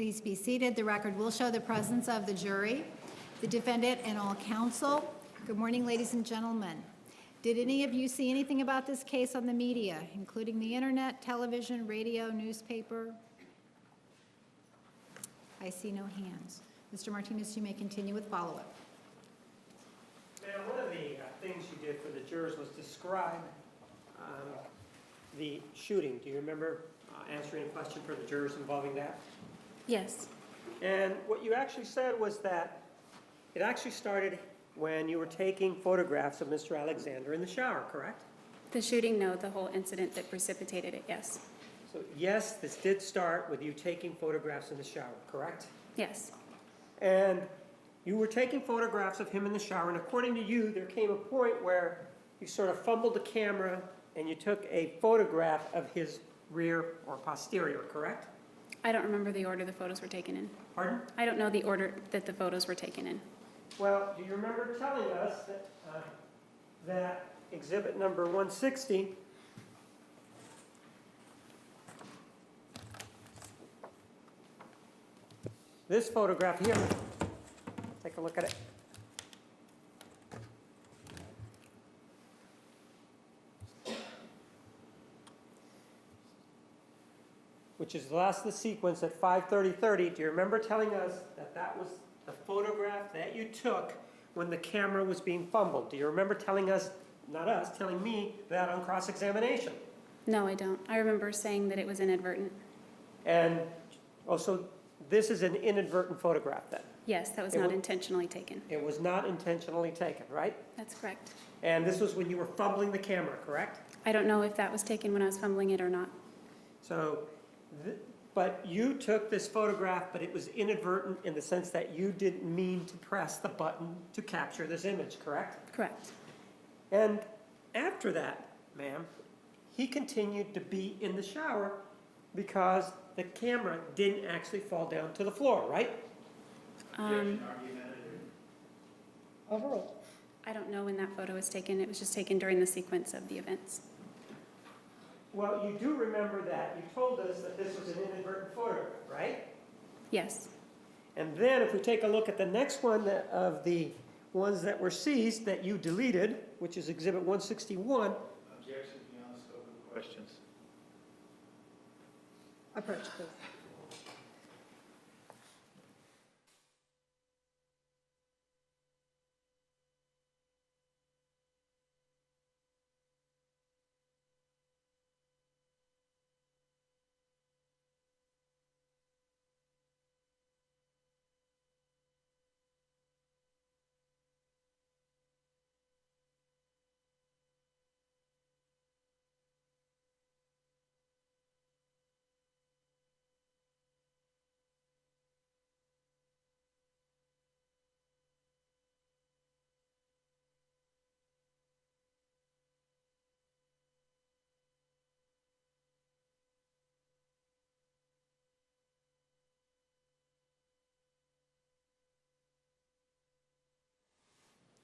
Please be seated. The record will show the presence of the jury, the defendant, and all counsel. Good morning, ladies and gentlemen. Did any of you see anything about this case on the media, including the internet, television, radio, newspaper? I see no hands. Mr. Martinez, you may continue with follow-up. Ma'am, one of the things you did for the jurors was describe the shooting. Do you remember answering a question for the jurors involving that? Yes. And what you actually said was that it actually started when you were taking photographs of Mr. Alexander in the shower, correct? The shooting, no. The whole incident that precipitated it, yes. So yes, this did start with you taking photographs in the shower, correct? Yes. And you were taking photographs of him in the shower, and according to you, there came a point where you sort of fumbled the camera and you took a photograph of his rear or posterior, correct? I don't remember the order the photos were taken in. Pardon? I don't know the order that the photos were taken in. Well, do you remember telling us that, that exhibit number 160 this photograph here, take a look at it. Which is the last of the sequence at 5:30:30. Do you remember telling us that that was the photograph that you took when the camera was being fumbled? Do you remember telling us, not us, telling me that on cross-examination? No, I don't. I remember saying that it was inadvertent. And also, this is an inadvertent photograph then? Yes, that was not intentionally taken. It was not intentionally taken, right? That's correct. And this was when you were fumbling the camera, correct? I don't know if that was taken when I was fumbling it or not. So, but you took this photograph, but it was inadvertent in the sense that you didn't mean to press the button to capture this image, correct? Correct. And after that, ma'am, he continued to be in the shower because the camera didn't actually fall down to the floor, right? Overall. I don't know when that photo was taken. It was just taken during the sequence of the events. Well, you do remember that. You told us that this was an inadvertent photograph, right? Yes. And then if we take a look at the next one of the ones that were seized that you deleted, which is Exhibit 161. Objection beyond the scope of questions. Approach, please.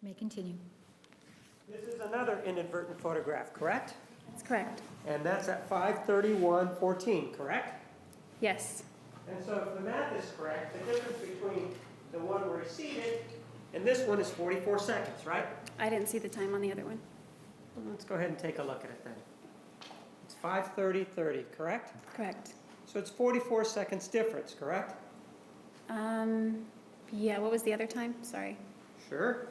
May continue. This is another inadvertent photograph, correct? That's correct. And that's at 5:31:14, correct? Yes. And so if the math is correct, the difference between the one where he's seated and this one is 44 seconds, right? I didn't see the time on the other one. Well, let's go ahead and take a look at it then. It's 5:30:30, correct? Correct. So it's 44 seconds difference, correct? Yeah, what was the other time? Sorry. Sure.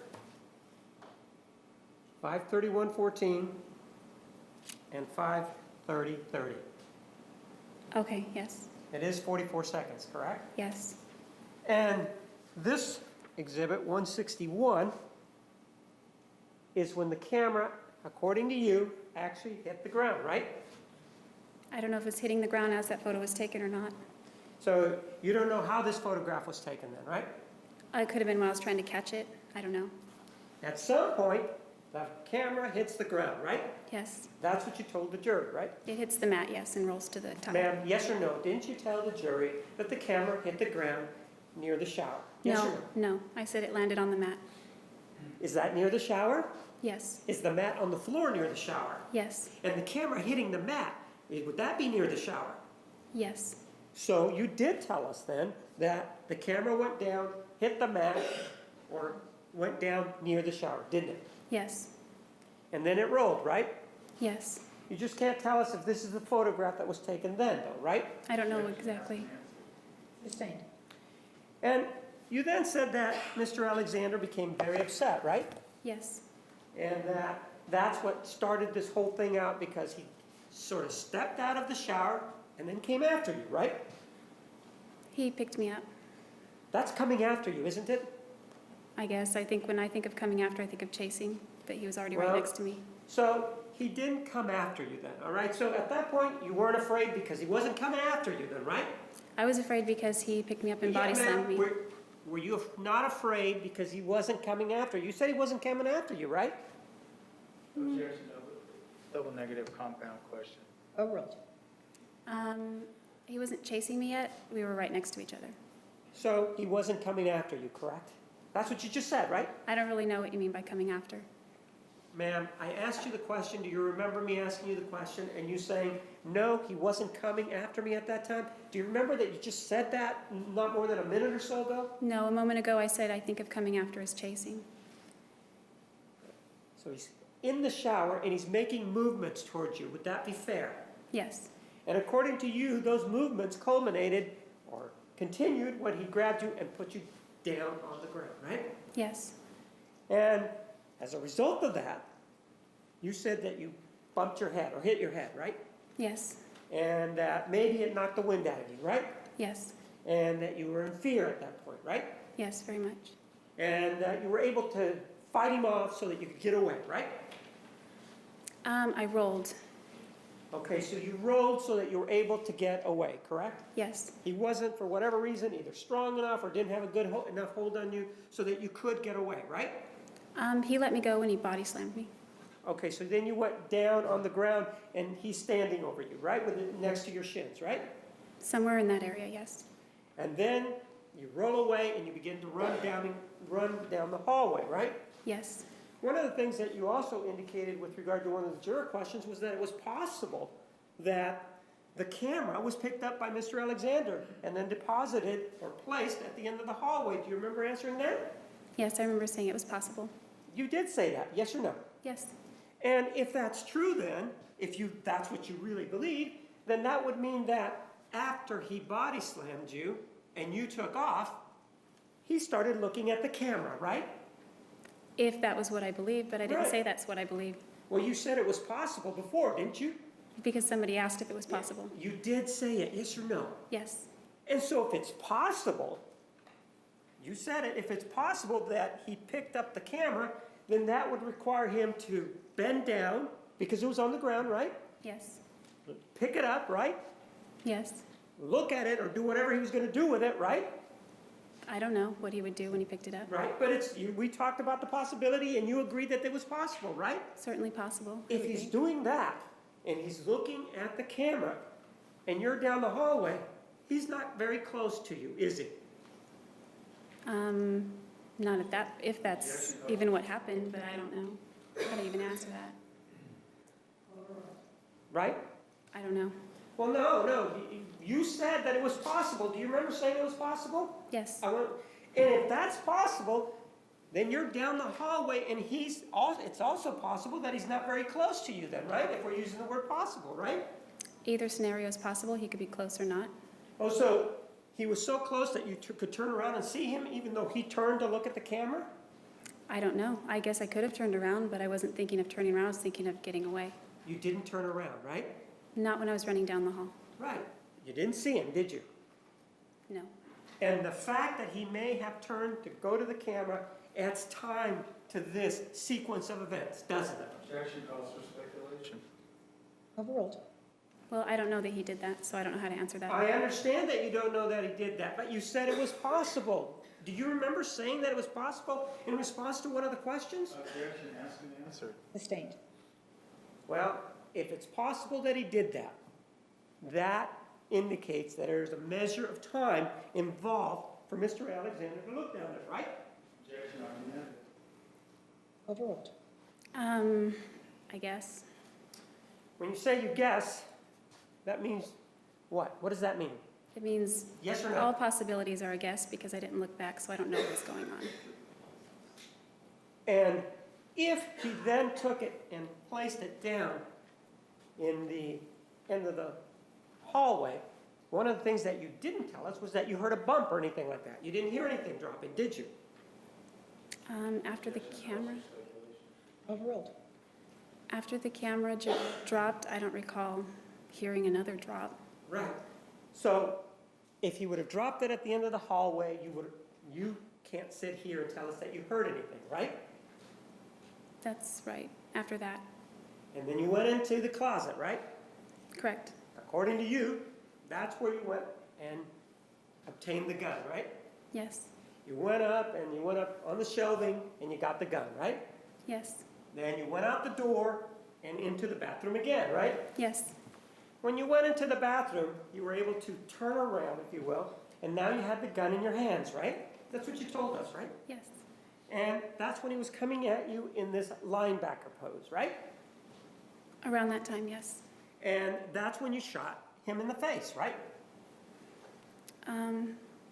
5:31:14 and 5:30:30. Okay, yes. It is 44 seconds, correct? Yes. And this exhibit 161 is when the camera, according to you, actually hit the ground, right? I don't know if it's hitting the ground as that photo was taken or not. So you don't know how this photograph was taken then, right? It could have been when I was trying to catch it. I don't know. At some point, the camera hits the ground, right? Yes. That's what you told the jury, right? It hits the mat, yes, and rolls to the top. Ma'am, yes or no? Didn't you tell the jury that the camera hit the ground near the shower? Yes or no? No. I said it landed on the mat. Is that near the shower? Yes. Is the mat on the floor near the shower? Yes. And the camera hitting the mat, would that be near the shower? Yes. So you did tell us then that the camera went down, hit the mat, or went down near the shower, didn't it? Yes, And then it rolled, right? yes. You just can't tell us if this is the photograph that was taken then, though, right? I don't know exactly. Sustained. And you then said that Mr. Alexander became very upset, right? Yes, And that's what started this whole thing out, because he sort of stepped out of the shower and then came after you, right? he picked me up, That's coming after you, isn't it? I guess. I think when I think of coming after, I think of chasing, but he was already Well- right next to me. So he didn't come after you then, all right? So at that point, you weren't afraid because he wasn't coming after you then, right? I was afraid because he picked me up and body Yeah, ma'am, slammed me. Were you not afraid because he wasn't coming after you? You said he wasn't coming after you, right? Objection, double negative compound question. Overruled. He wasn't chasing me yet. We were right next to each other. So he wasn't coming after you, correct? That's what you just said, right? I don't really know what you mean by coming after. Ma'am, I asked you the question. Do you remember me asking you the question and you saying, no, he wasn't coming after me at that time? Do you remember that you just said that not more than a minute or so ago? No, a moment ago I said I think of coming after as chasing. So he's in the shower and he's making movements towards you. Would that be fair? Yes, And according to you, those movements culminated or continued when he grabbed you and put you down on the ground, right? yes, And as a result of that, you said that you bumped your head or hit your head, right? yes, And that maybe it knocked the wind out of you, right? yes, And that you were in fear at that point, right? yes, very much. And that you were able to fight him off so that you could get away, right? I rolled. Okay, so you rolled so that you were able to get away, correct? Yes, He wasn't, for whatever reason, either strong enough or didn't have a good enough hold on you so that you could get away, right? he let me go and he body slammed me. Okay, so then you went down on the ground and he's standing over you, right? With it next to your shins, right? Somewhere in that area, yes. And then you roll away and you begin to run down the hallway, right? Yes, One of the things that you also indicated with regard to one of the juror questions was that it was possible that the camera was picked up by Mr. Alexander and then deposited or placed at the end of the hallway. Do you remember answering that? yes, I remember saying it was possible. You did say that, yes or no? Yes, And if that's true then, that's what you really believe, then that would mean that after he body slammed you and you took off, he started looking at the camera, right? if that was what I believed, but I didn't Right. say that's what I believed Well, you said it was possible before, didn't you? because somebody asked if it was possible. You did say it, yes or no? Yes, And so if it's possible, you said it, if it's possible that he picked up the camera, then that would require him to bend down, because it was on the ground, right? yes, Pick it up, right? yes. Look at it or do whatever he was going to do with it, right? I don't know what he would do when he picked it up. Right, but we talked about the possibility and you agreed that it was possible, right? Certainly possible. I If would he's think. doing that and he's looking at the camera and you're down the hallway, he's not very close to you, is he? Not at that, if that's even what happened, but I don't know. How to even answer that. Right? I don't know. Well, no, you said that it was possible. Do you remember saying it was possible? Yes, And if that's possible, then you're down the hallway and it's also possible that he's not very close to you then, right? If we're using the word possible, right? either scenario is possible. He could be close or not. Oh, so he was so close that you could turn around and see him even though he turned to look at the camera? I don't know. I guess I could have turned around, but I wasn't thinking of turning around. I was thinking of getting away. You didn't turn around, right? Not when I was running down the hall. Right. You didn't see him, did you? No. And the fact that he may have turned to go to the camera adds time to this sequence of events, doesn't it? Objection calls for speculation. Overruled. Well, I don't know that he did that, so I don't know how to answer that. I understand that you don't know that he did that, but you said it was possible. Do you remember saying that it was possible in response to one of the questions? Objection, ask and answer. Sustained. Well, if it's possible that he did that, that indicates that there's a measure of time involved for Mr. Alexander to look down there, right? Objection, argumentative. Overruled. I guess. When you say you guess, that means what? What does that mean? It means Yes or all no? possibilities are a guess because I didn't look back, so I don't know what's going on. And if he then took it and placed it down in the end of the hallway, one of the things that you didn't tell us was that you heard a bump or anything like that. You didn't hear anything dropping, did you? After the camera, Overruled. after the camera dropped, I don't recall hearing another drop. Right. So if he would have dropped it at the end of the hallway, you can't sit here and tell us that you heard anything, right? That's right, after that. And then you went into the closet, right? Correct. According to you, that's where you went and obtained the gun, right? Yes, You went up and you went up on the shelving and you got the gun, right? yes, Then you went out the door and into the bathroom again, right? yes, When you went into the bathroom, you were able to turn around, if you will, and now you had the gun in your hands, right? That's what you told us, right? yes. And that's when he was coming at you in this linebacker pose, right? Around that time, yes. And that's when you shot him in the face, right?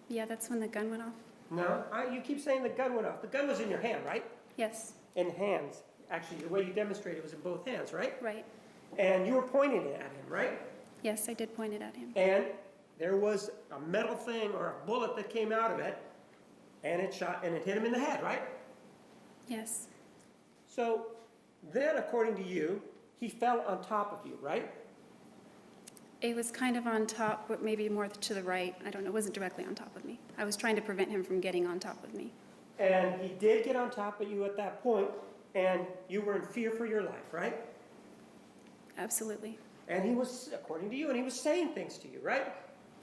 Yeah, that's when the gun went off. No, you keep saying the gun went off. The gun was in your hand, right? Yes, In hands. Actually, the way you demonstrated was in both hands, right? right. And you were pointing it at him, right? Yes, I did point it at him. And there was a metal thing or a bullet that came out of it, and it hit him in the head, right? Yes, So then, according to you, he fell on top of you, right? it was kind of on top, but maybe more to the right. I don't know, it wasn't directly on top of me. I was trying to prevent him from getting on top of me. And he did get on top of you at that point, and you were in fear for your life, right? Absolutely. And he was, according to you, and he was saying things to you, right?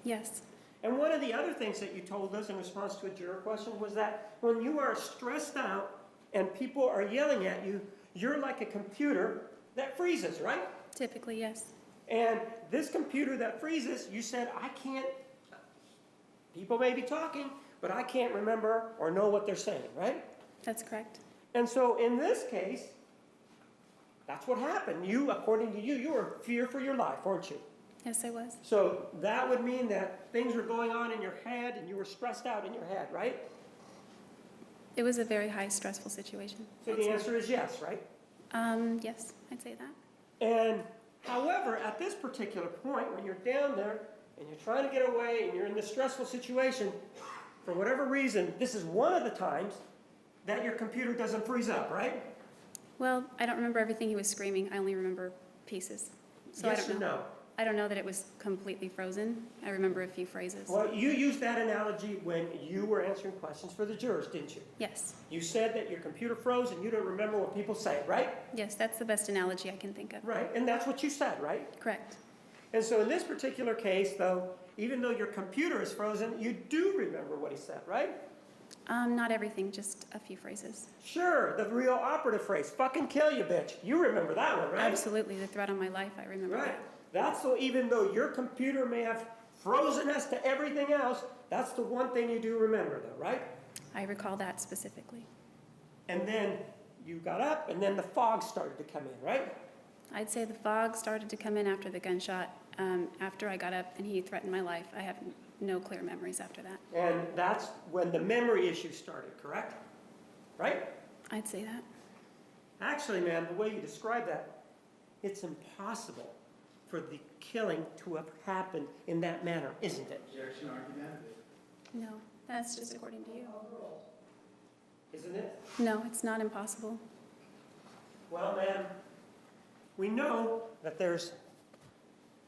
Yes, And one of the other things that you told us in response to a juror question was that when you are stressed out and people are yelling at you, you're like a computer that freezes, right? typically, yes. And this computer that freezes, you said, I can't, people may be talking, but I can't remember or know what they're saying, right? That's correct. And so in this case, that's what happened. You, according to you, you were in fear for your life, weren't you? Yes, I was. So that would mean that things were going on in your head and you were stressed out in your head, right? It was a very high stressful situation. So the answer is yes, right? Yes, I'd say that. And however, at this particular point, when you're down there and you're trying to get away and you're in this stressful situation, for whatever reason, this is one of the times that your computer doesn't freeze up, right? Well, I don't remember everything he was screaming. I only remember pieces. So I Yes don't or know. no? I don't know that it was completely frozen. I remember a few phrases. Well, you used that analogy when you were answering questions for the jurors, didn't you? Yes, You said that your computer froze and you don't remember what people say, right? yes, that's the best analogy I can think of. Right, and that's what you said, right? Correct. And so in this particular case, though, even though your computer is frozen, you do remember what he said, right? Not everything, just a few phrases. Sure, the real operative phrase, fucking kill you, bitch. You remember that one, right? Absolutely, the threat on my life, I remember Right. that. That's so even though your computer may have frozen us to everything else, that's the one thing you do remember, though, right? I recall that specifically. And then you got up, and then the fog started to come in, right? I'd say the fog started to come in after the gunshot. After I got up and he threatened my life, I have no clear memories after that. And that's when the memory issue started, correct? Right? I'd say that. Actually, man, the way you describe that, it's impossible for the killing to have happened in that manner, isn't it? Objection argumentative. No, that's just according to you. Isn't it? No, it's not impossible. Well, man, we know that there's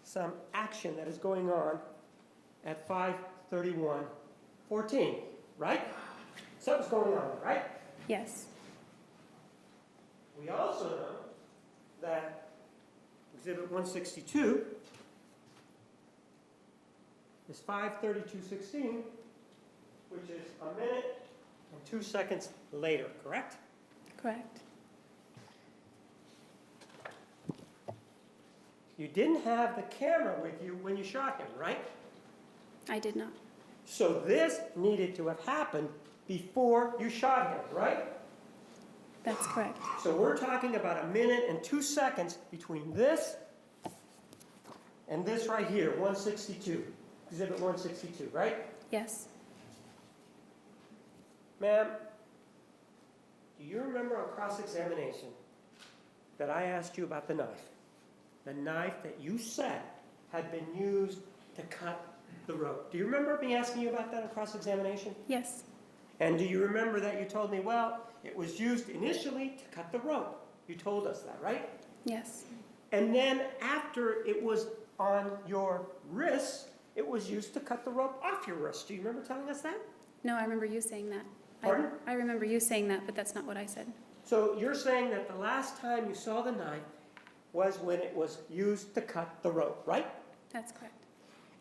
some action that is going on at 5:31:14, right? Something's going on, right? Yes, We also know that Exhibit 162 is 5:32:16, which is a minute and 2 seconds later, correct? correct. You didn't have the camera with you when you shot him, right? I did not. So this needed to have happened before you shot him, right? That's correct. So we're talking about a minute and 2 seconds between this and this right here, 162. Exhibit 162, right? Yes. Ma'am, do you remember on cross-examination that I asked you about the knife? The knife that you said had been used to cut the rope. Do you remember me asking you about that on cross-examination? Yes. And do you remember that you told me, well, it was used initially to cut the rope? You told us that, right? Yes. And then after it was on your wrist, it was used to cut the rope off your wrist. Do you remember telling us that? No, I remember you saying that. Pardon? I remember you saying that, but that's not what I said. So you're saying that the last time you saw the knife was when it was used to cut the rope, right? That's correct.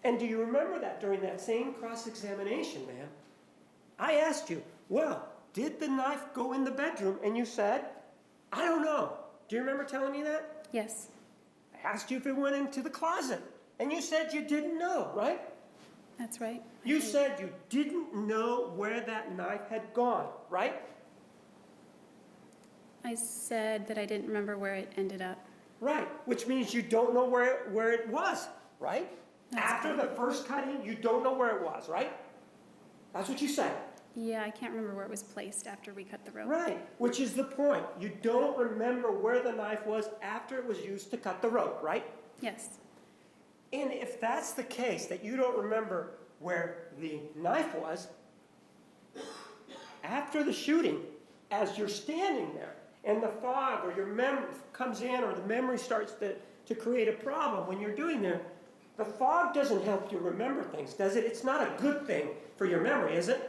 And do you remember that during that same cross-examination, ma'am, I asked you, well, did the knife go in the bedroom? And you said, I don't know. Do you remember telling me that? Yes. I asked you if it went into the closet, and you said you didn't know, right? That's right. You said you didn't know where that knife had gone, right? I said that I didn't remember where it ended up. Right, which means you don't know where it was, right? That's After the first cutting, you don't know where it was, right? That's what you said. Yeah, I can't remember where it was placed after we cut the rope. Right, which is the point. You don't remember where the knife was after it was used to cut the rope, right? Yes. And if that's the case, that you don't remember where the knife was, after the shooting, as you're standing there, and the fog or your memory comes in or the memory starts to create a problem when you're doing there, the fog doesn't help you remember things, does it? It's not a good thing for your memory, is it?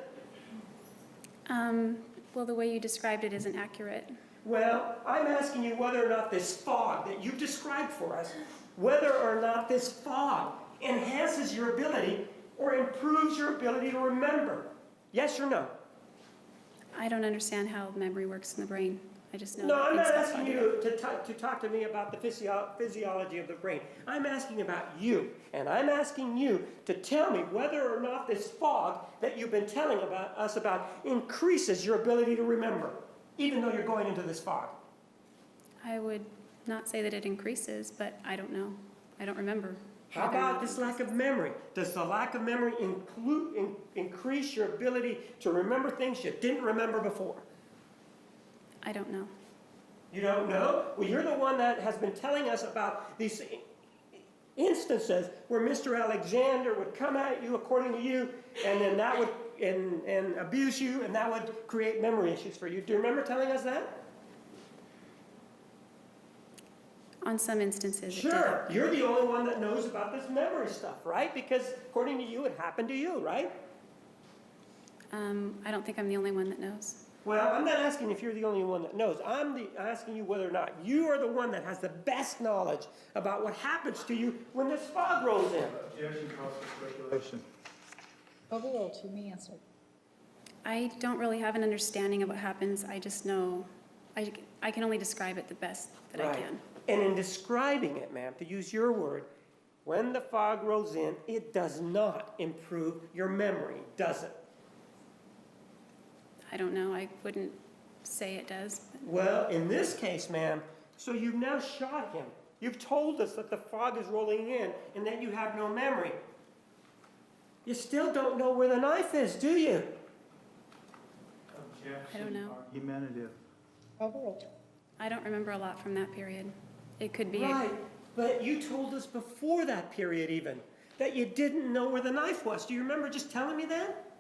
Well, the way you described it isn't accurate. Well, I'm asking you whether or not this fog that you've described for us, whether or not this fog enhances your ability or improves your ability to remember. Yes or no? I don't understand how memory works in the brain. I just know No, that I'm not things get asking foggy. you to talk to me about the physiology of the brain. I'm asking about you, and I'm asking you to tell me whether or not this fog that you've been telling us about increases your ability to remember, even though you're going into this fog. I would not say that it increases, but I don't know. I don't remember. How whether or about not this it lack of memory? Does the lack of memory increase your ability to remember things you didn't remember before? I don't know. You don't know? Well, you're the one that has been telling us about these instances where Mr. Alexander would come at you, according to you, and then that would and abuse you, and that would create memory issues for you. Do you remember telling us that? On some instances, it Sure. You're the only one that knows about this memory stuff, right? Because according to you, it happened to you, right? did. I don't think I'm the only one that knows. Well, I'm not asking if you're the only one that knows. I'm asking you whether or not you are the one that has the best knowledge about what happens to you when this fog rolls in. Objection calls for speculation. Overruled, you may answer. I don't really have an understanding of what happens. I just know, I can only describe it the best that I Right. can. And in describing it, ma'am, to use your word, when the fog rolls in, it does not improve your memory, does it? I don't know. I wouldn't say it does. Well, in this case, ma'am, so you've now shot him. You've told us that the fog is rolling in and that you have no memory. You still don't know where the knife is, do you? Objection. I don't know. Argumentative. Overruled. I don't remember a lot from that period. It could be. Right, but you told us before that period even that you didn't know where the knife was. Do you remember just telling me that?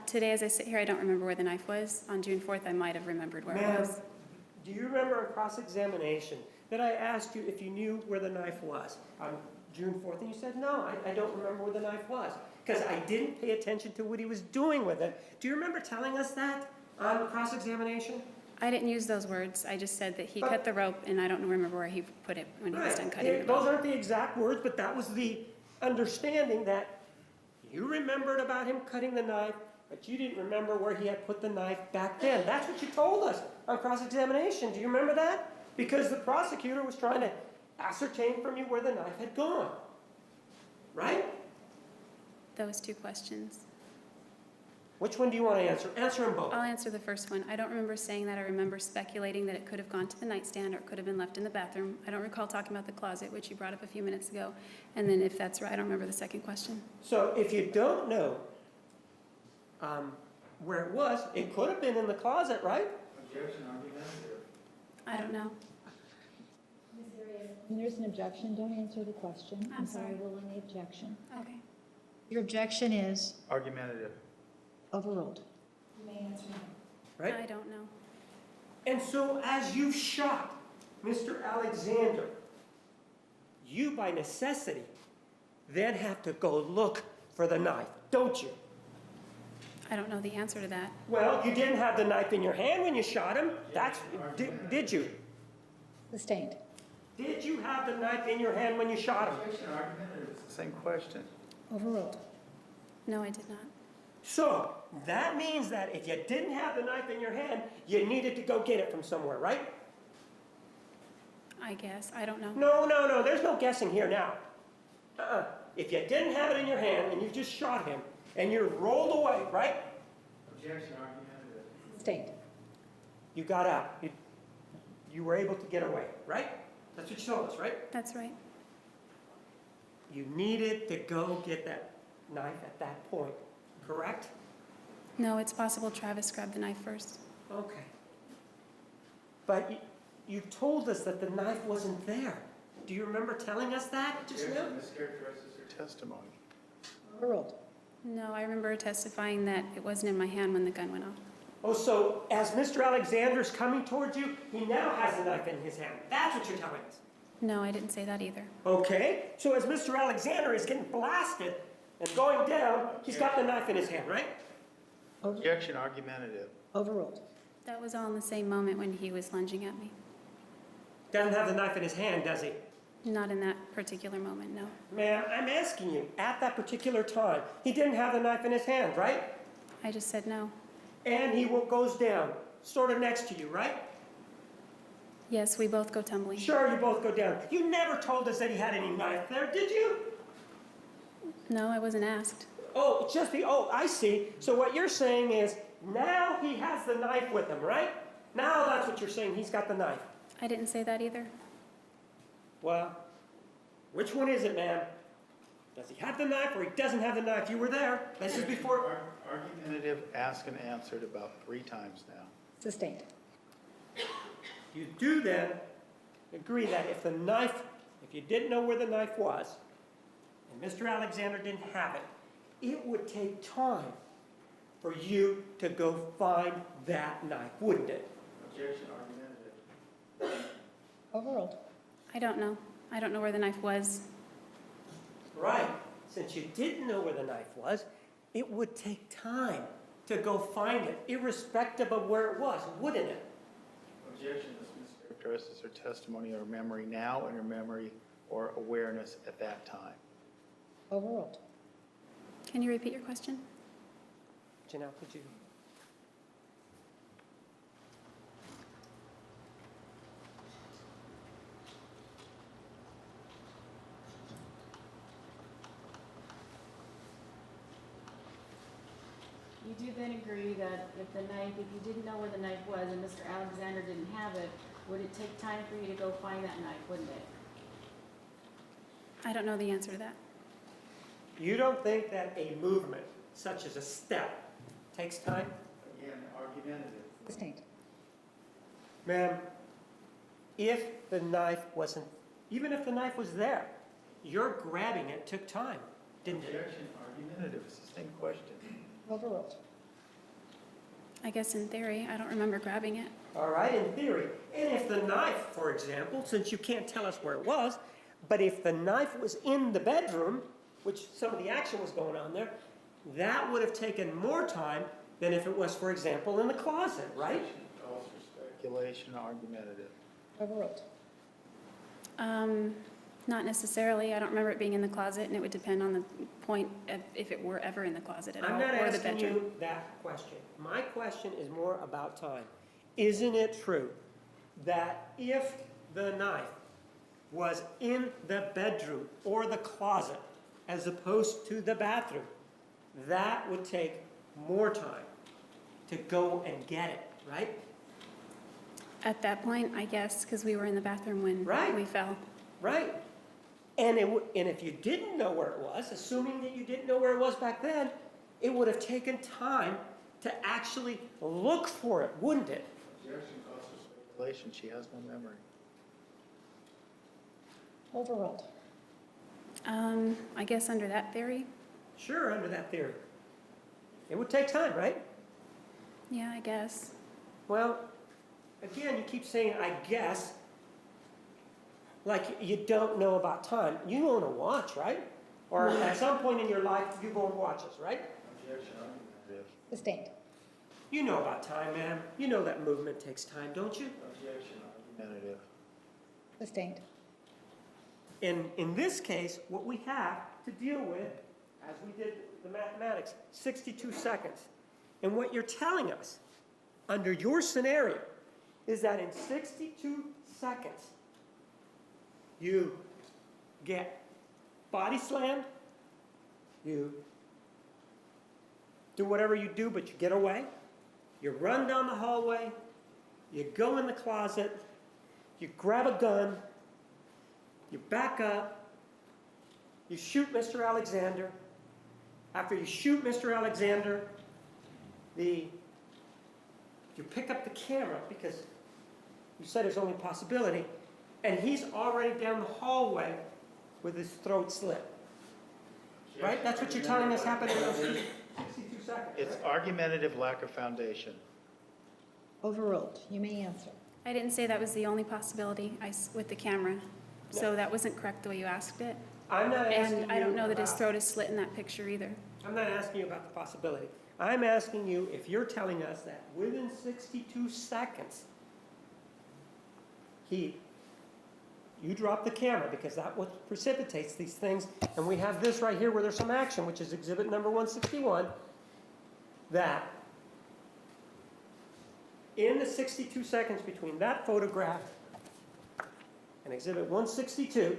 Today, as I sit here, I don't remember where the knife was. On June 4th, I might have remembered where it Ma'am, was. do you remember in cross-examination that I asked you if you knew where the knife was on June 4th? And you said, no, I don't remember where the knife was because I didn't pay attention to what he was doing with it. Do you remember telling us that on cross-examination? I didn't use those words. I just said that he But- cut the rope, and I don't remember where he put it when he was done cutting the Those rope. aren't the exact words, but that was the understanding that you remembered about him cutting the knife, but you didn't remember where he had put the knife back then. That's what you told us on cross-examination. Do you remember that? Because the prosecutor was trying to ascertain from you where the knife had gone. Right? Those two questions. Which one do you want to answer? Answer them both. I'll answer the first one. I don't remember saying that. I remember speculating that it could have gone to the nightstand or it could have been left in the bathroom. I don't recall talking about the closet, which you brought up a few minutes ago. And then if that's right, I don't remember the second question. So if you don't know where it was, it could have been in the closet, right? Objection, argumentative. I don't know. When there's an objection, don't answer the question. I'm sorry. Rule in the objection. Okay. Your objection is Argumentative. overruled. Right? I don't know. And so as you shot Mr. Alexander, you by necessity then have to go look for the knife, don't you? I don't know the answer to that. Well, you didn't have the knife in your hand when you shot him. Did you? Sustained. Did you have the knife in your hand when you shot him? Objection, argumentative. It's the same question. Overruled. No, I did not. So that means that if you didn't have the knife in your hand, you needed to go get it from somewhere, right? I guess. I don't know. No, there's no guessing here now. If you didn't have it in your hand and you just shot him and you rolled away, right? Objection, argumentative. Sustained. You got out. You were able to get away, right? That's what you told us, right? That's right. You needed to go get that knife at that point, correct? No, it's possible Travis grabbed the knife first. Okay. But you told us that the knife wasn't there. Do you remember telling us that just now? Objection, mischaracterizes her testimony. Overruled. No, I remember testifying that it wasn't in my hand when the gun went off. Oh, so as Mr. Alexander's coming towards you, he now has the knife in his hand. That's what you're telling us. No, I didn't say that either. Okay, so as Mr. Alexander is getting blasted and going down, he's got the knife in his hand, right? Objection, argumentative. Overruled. That was all in the same moment when he was lunging at me. Doesn't have the knife in his hand, does he? Not in that particular moment, no. Ma'am, I'm asking you, at that particular time, he didn't have the knife in his hand, right? I just said no. And he goes down, sort of next to you, right? Yes, we both go tumbling. Sure, you both go down. You never told us that he had any knife there, did you? No, I wasn't asked. Oh, I see. So what you're saying is, now he has the knife with him, right? Now that's what you're saying, he's got the knife. I didn't say that either. Well, which one is it, ma'am? Does he have the knife or he doesn't have the knife? You were there. This is before. Argumentative, asked and answered about 3 times now. Sustained. You do then agree that if you didn't know where the knife was, and Mr. Alexander didn't have it, it would take time for you to go find that knife, wouldn't it? Objection, argumentative. Overruled. I don't know. I don't know where the knife was. Right. Since you didn't know where the knife was, it would take time to go find it, irrespective of where it was, wouldn't it? Objection, this mischaracterizes her testimony or memory now and her memory or awareness at that time. Overruled. Can you repeat your question? Janelle, could you? You do then agree that if you didn't know where the knife was and Mr. Alexander didn't have it, would it take time for you to go find that knife, wouldn't it? I don't know the answer to that. You don't think that a movement, such as a step, takes time? Again, argumentative. Sustained. Ma'am, if the knife wasn't, even if the knife was there, your grabbing it took time, didn't it? Objection, argumentative. It's the same question. Overruled. I guess in theory, I don't remember grabbing it. All right, in theory. And if the knife, for example, since you can't tell us where it was, but if the knife was in the bedroom, which some of the action was going on there, that would have taken more time than if it was, for example, in the closet, right? Objection calls for speculation, argumentative. Overruled. Not necessarily. I don't remember it being in the closet, and it would depend on the point of if it were ever in the closet at all, I'm not or the asking bedroom. you that question. My question is more about time. Isn't it true that if the knife was in the bedroom or the closet as opposed to the bathroom, that would take more time to go and get it, right? At that point, I guess, because we were in the bathroom when Right. we fell. Right? And if you didn't know where it was, assuming that you didn't know where it was back then, it would have taken time to actually look for it, wouldn't it? Objection calls for speculation. She has no memory. Overruled. I guess under that theory, Sure, under that theory. It would take time, right? yeah, I guess. Well, again, you keep saying, I guess, like you don't know about time. You own a watch, right? Or at some point in your life, you own watches, right? Objection argumentative. Sustained. You know about time, ma'am. You know that movement takes time, don't you? Objection argumentative. Sustained. In this case, what we have to deal with, as we did the mathematics, 62 seconds. And what you're telling us, under your scenario, is that in 62 seconds, you get body slammed, you do whatever you do, but you get away, you run down the hallway, you go in the closet, you grab a gun, you back up, you shoot Mr. Alexander. After you shoot Mr. Alexander, you pick up the camera because you said there's only possibility, and he's already down the hallway with his throat slit. Right? That's what you're telling us happened in those 62 seconds. It's Right? argumentative lack of foundation. Overruled. You may answer. I didn't say that was the only possibility with the camera. So No. that wasn't correct the way you asked it. I'm not asking you And I don't know that his about- throat is slit in that picture either. I'm not asking you about the possibility. I'm asking you if you're telling us that within 62 seconds, you drop the camera, because that's what precipitates these things. And we have this right here where there's some action, which is exhibit number 161, that in the 62 seconds between that photograph and exhibit 162,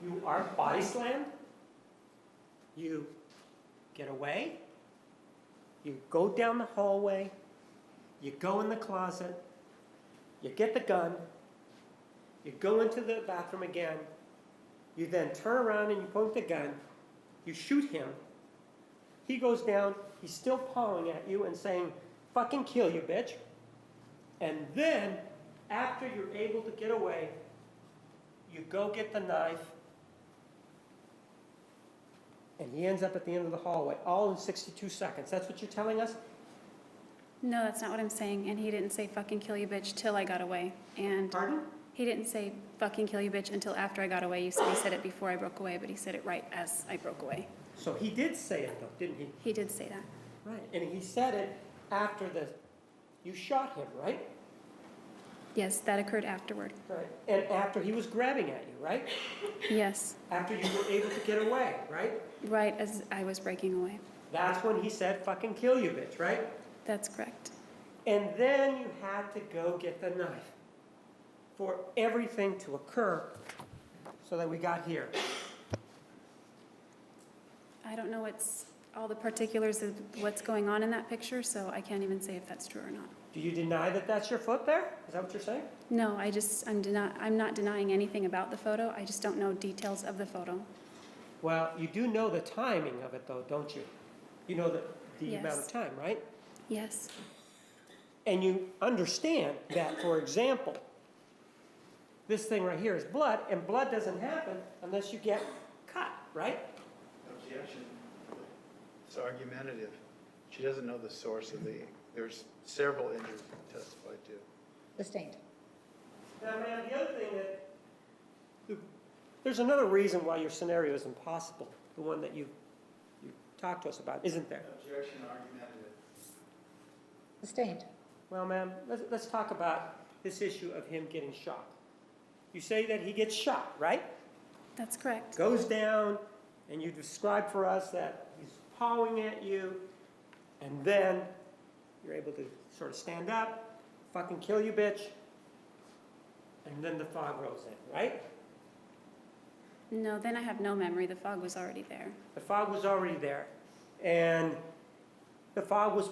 you are body slammed, you get away, you go down the hallway, you go in the closet, you get the gun, you go into the bathroom again, you then turn around and you point the gun, you shoot him, he goes down, he's still pawing at you and saying, fucking kill you, bitch. And then, after you're able to get away, you go get the knife, and he ends up at the end of the hallway, all in 62 seconds. That's what you're telling us? No, that's not what I'm saying. And he didn't say fucking kill you bitch till I got away. And Pardon? he didn't say fucking kill you bitch until after I got away. You said he said it before I broke away, but he said it right as I broke away. So he did say it though, didn't he? He did say that. Right. And he said it after you shot him, right? Yes, that occurred afterward. Right. And after he was grabbing at you, right? Yes, After you were able to get away, right? right as I was breaking away. That's when he said, fucking kill you, bitch, right? That's correct. And then you had to go get the knife for everything to occur so that we got here. I don't know all the particulars of what's going on in that picture, so I can't even say if that's true or not. Do you deny that that's your foot there? Is that what you're saying? No, I'm not denying anything about the photo. I just don't know details of the photo. Well, you do know the timing of it though, don't you? You know the Yes. amount of time, right? Yes, And you understand that, for example, this thing right here is blood, and blood doesn't happen unless you get cut, right? Objection. It's argumentative. She doesn't know the source of there's several injuries testified to. Sustained. Now, man, the other thing there's another reason why your scenario is impossible, the one that you talked to us about, isn't there? Objection argumentative. Sustained. Well, ma'am, let's talk about this issue of him getting shot. You say that he gets shot, right? that's correct. Goes down, and you describe for us that he's pawing at you, and then you're able to sort of stand up, fucking kill you, bitch, and then the fog rolls in, right? No, then I have no memory. The fog was already there. The fog was already there. And the fog was,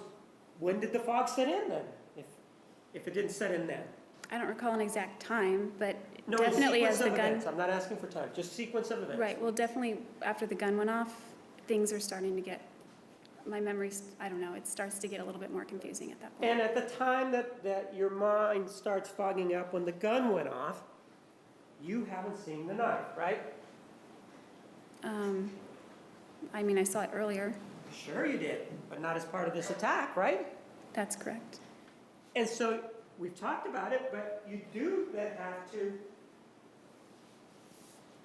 when did the fog set in then? If it didn't set in then? I don't recall an exact time, but No, definitely as sequence the of gun. events. I'm not asking for time, just sequence of events. Right, well, definitely after the gun went off, things are starting to get, my memory's, I don't know, it starts to get a little bit more confusing at that point. And at the time that your mind starts fogging up when the gun went off, you haven't seen the knife, right? I mean, I saw it earlier. Sure you did, but not as part of this attack, right? That's correct. And so we've talked about it, but you do then have to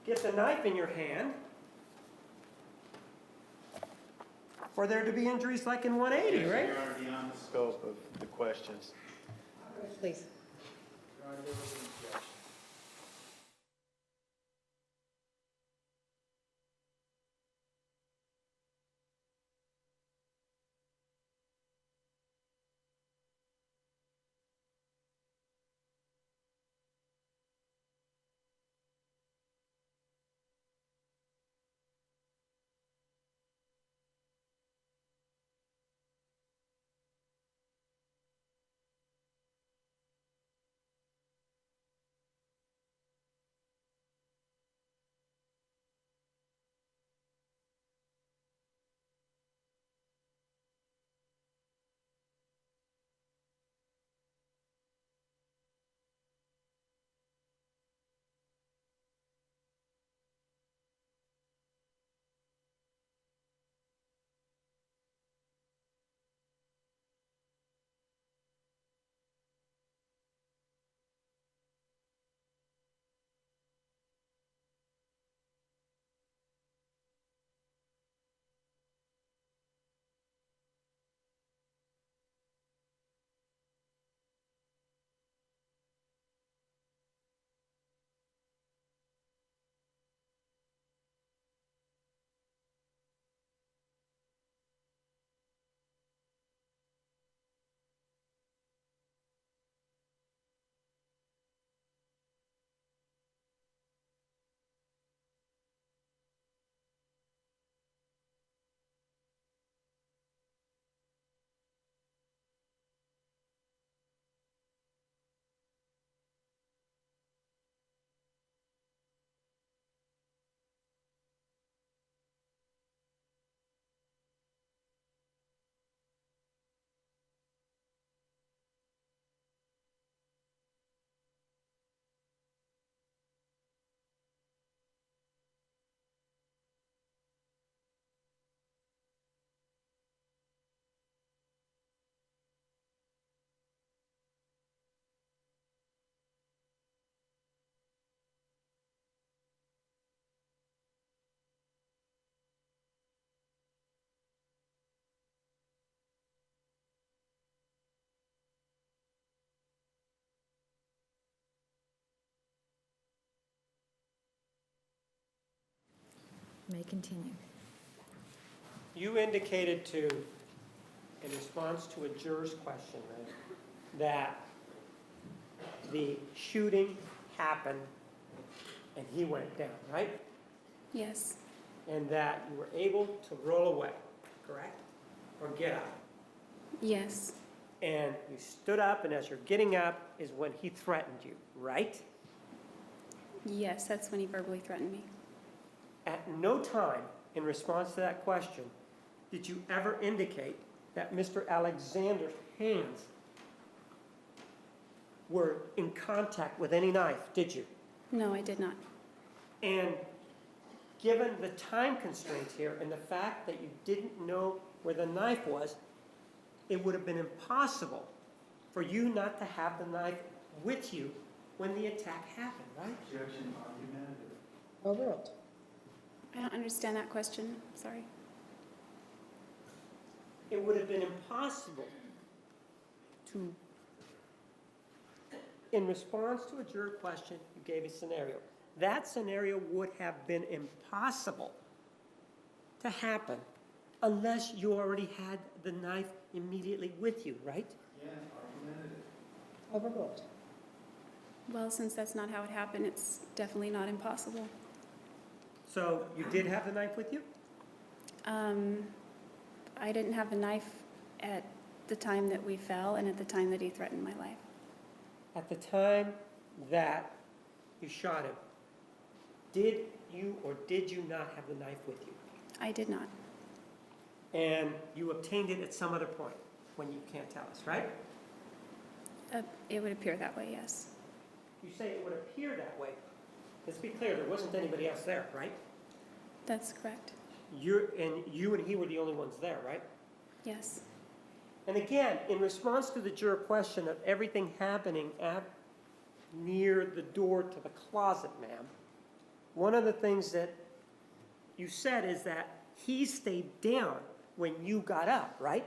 get the knife in your hand for there to be injuries like in 180, right? You're already beyond the scope of the questions. Please. May continue. You indicated in response to a juror's question, right, that the shooting happened and he went down, right? Yes, And that you were able to roll away, correct? Or get up. yes, And you stood up, and as you're getting up is when he threatened you, right? yes, that's when he verbally threatened me. At no time in response to that question did you ever indicate that Mr. Alexander's hands were in contact with any knife, did you? No, I did not. And given the time constraints here and the fact that you didn't know where the knife was, it would have been impossible for you not to have the knife with you when the attack happened, right? Objection, argumentative. Overruled. I don't understand that question, sorry. It would have been impossible to, in response to a juror question, you gave a scenario. That scenario would have been impossible to happen unless you already had the knife immediately with you, right? Yeah, argumentative. Overruled. Well, since that's not how it happened, it's definitely not impossible. So you did have the knife with you? I didn't have the knife at the time that we fell and at the time that he threatened my life. At the time that you shot him, did you or did you not have the knife with you? I did not. And you obtained it at some other point when you can't tell us, right? It would appear that way, yes. You say it would appear that way. Let's be clear, there wasn't anybody else there, right? That's correct. You and he were the only ones there, right? Yes. And again, in response to the juror question of everything happening near the door to the closet, ma'am, one of the things that you said is that he stayed down when you got up, right?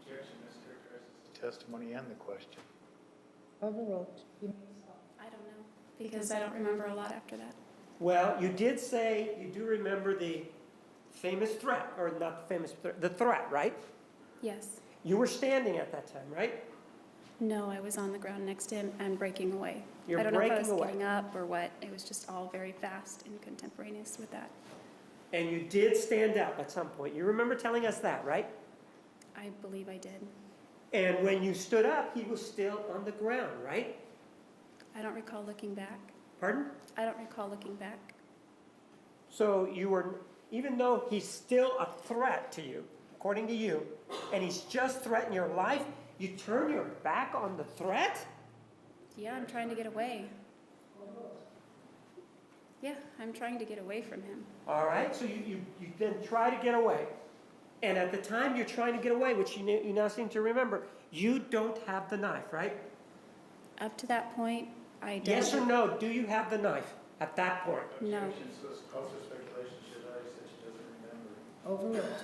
Objection, mischaracterizes the testimony and the question. Overruled. I don't know, because I don't remember a lot after that. Well, you did say you do remember the famous threat, or not the famous threat, the threat, right? Yes. You were standing at that time, right? No, I was on the ground next to him and breaking away. You're I don't know if I breaking was away. getting up or what. It was just all very fast and contemporaneous with that. And you did stand up at some point. You remember telling us that, right? I believe I did. And when you stood up, he was still on the ground, right? I don't recall looking back. Pardon? I don't recall looking back. So you were, even though he's still a threat to you, according to you, and he's just threatened your life, you turn your back on the threat? Yeah, I'm trying to get away. Yeah, I'm trying to get away from him. All right, so you then try to get away. And at the time you're trying to get away, which you now seem to remember, you don't have the knife, right? Up to that point, I don't. Yes or no, do you have the knife at that point? No. Objection, so it's also speculation. She already said she doesn't remember. Overruled.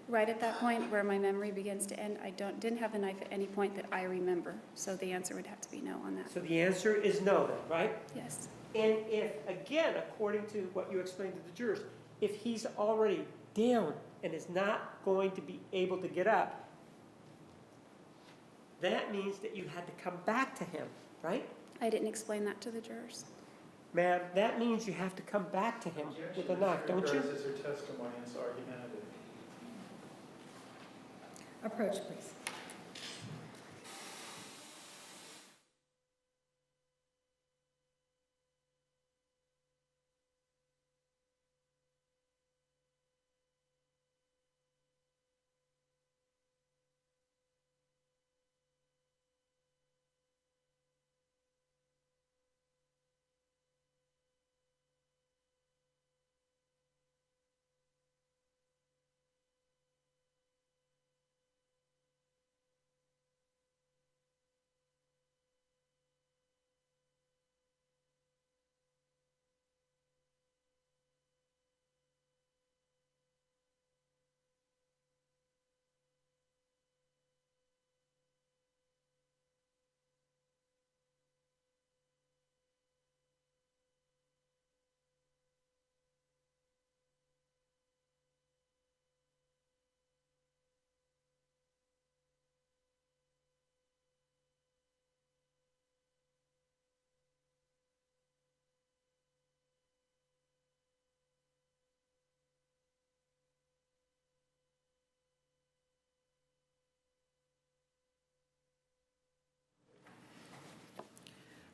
Right at that point where my memory begins to end, I didn't have the knife at any point that I remember. So the answer would have to be no on that. So the answer is no then, right? Yes. And if, again, according to what you explained to the jurors, if he's already down and is not going to be able to get up, that means that you had to come back to him, right? I didn't explain that to the jurors. Ma'am, that means you have to come back to him with a knife, don't you? Mischaracterizes her testimony and it's argumentative. Approach, please.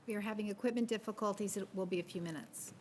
We are having equipment difficulties. It will be a few minutes.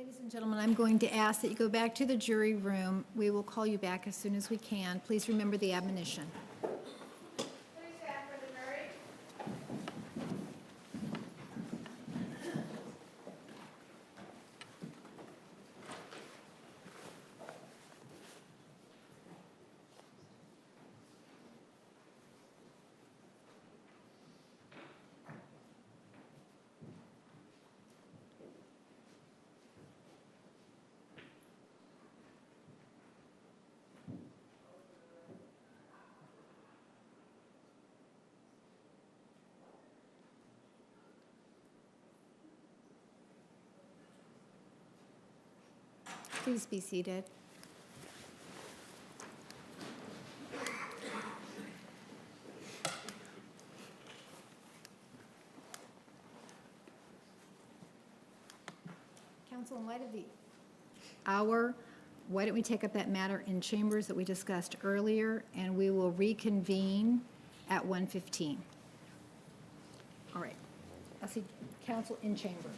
Ladies and gentlemen, I'm going to ask that you go back to the jury room. We will call you back as soon as we can. Please remember the admonition. Please be seated. Counsel, in light of the hour, why don't we take up that matter in chambers that we discussed earlier, and we will reconvene at 1:15. All right. I'll see counsel in chambers.